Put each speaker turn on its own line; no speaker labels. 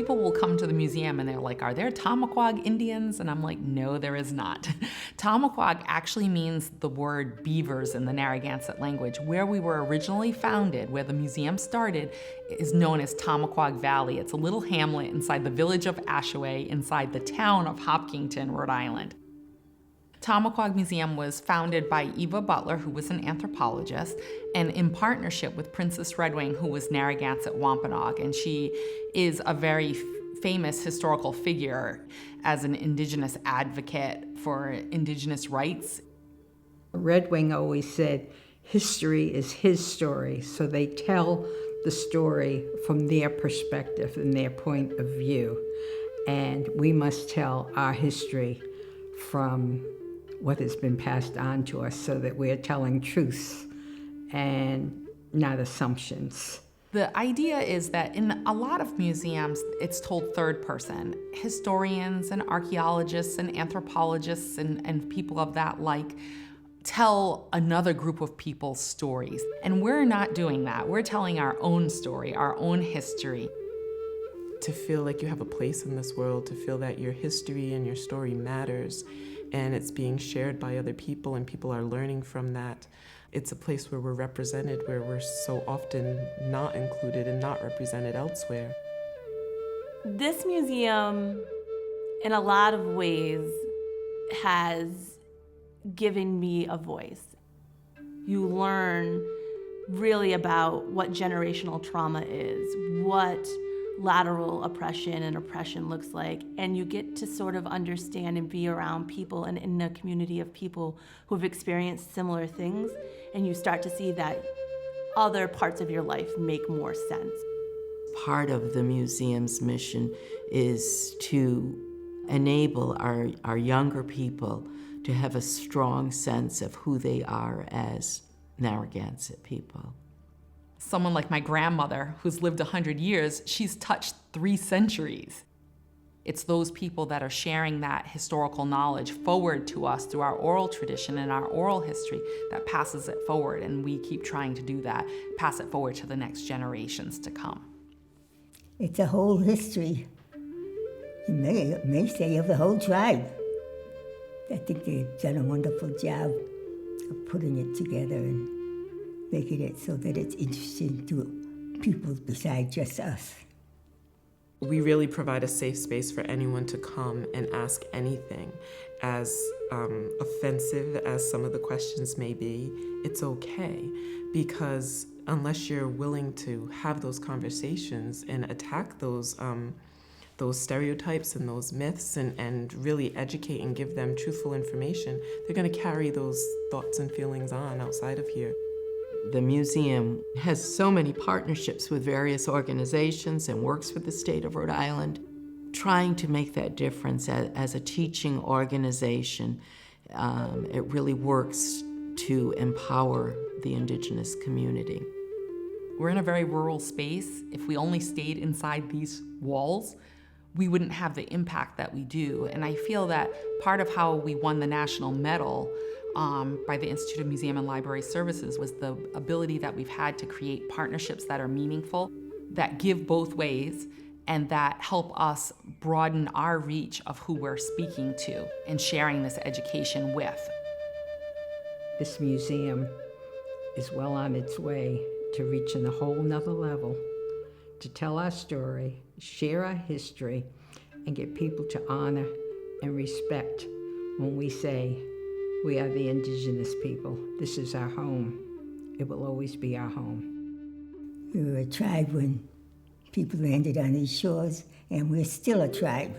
People will come to the museum and they're like, are there Tomaquag Indians? And I'm like, no, there is not. Tomaquag actually means the word beavers in the Narragansett language. Where we were originally founded, where the museum started, is known as Tomaquag Valley. It's a little hamlet inside the village of Ashaway, inside the town of Hopkinton, Rhode Island. Tomaquag Museum was founded by Eva Butler, who was an anthropologist, and in partnership with Princess Redwing, who was Narragansett Wampanoag, and she is a very famous historical figure as an Indigenous advocate for Indigenous rights.
Redwing always said, history is his story, so they tell the story from their perspective and their point of view, and we must tell our history from what has been passed on to us so that we're telling truths and not assumptions.
The idea is that in a lot of museums, it's told third person. Historians and archaeologists and anthropologists and people of that like tell another group of people's stories. And we're not doing that. We're telling our own story, our own history.
To feel like you have a place in this world, to feel that your history and your story matters, and it's being shared by other people and people are learning from that. It's a place where we're represented, where we're so often not included and not represented elsewhere.
This museum, in a lot of ways, has given me a voice. You learn really about what generational trauma is, what lateral oppression and oppression looks like, and you get to sort of understand and be around people and in a community of people who have experienced similar things, and you start to see that other parts of your life make more sense.
Part of the museum's mission is to enable our younger people to have a strong sense of who they are as Narragansett people.
Someone like my grandmother, who's lived 100 years, she's touched 3 centuries. It's those people that are sharing that historical knowledge forward to us through our oral tradition and our oral history that passes it forward, and we keep trying to do that, pass it forward to the next generations to come.
It's a whole history. You may say of the whole tribe. I think they've done a wonderful job of putting it together and making it so that it's interesting to people besides just us.
We really provide a safe space for anyone to come and ask anything. As offensive as some of the questions may be, it's okay, because unless you're willing to have those conversations and attack those stereotypes and those myths and really educate and give them truthful information, they're going to carry those thoughts and feelings on outside of here.
The museum has so many partnerships with various organizations and works with the state of Rhode Island, trying to make that difference as a teaching organization. It really works to empower the Indigenous community.
We're in a very rural space. If we only stayed inside these walls, we wouldn't have the impact that we do. And I feel that part of how we won the national medal by the Institute of Museum and Library Services was the ability that we've had to create partnerships that are meaningful, that give both ways, and that help us broaden our reach of who we're speaking to and sharing this education with.
This museum is well on its way to reaching a whole nother level, to tell our story, share our history, and get people to honor and respect when we say, we are the Indigenous people. This is our home. It will always be our home.
We were a tribe when people landed on these shores, and we're still a tribe.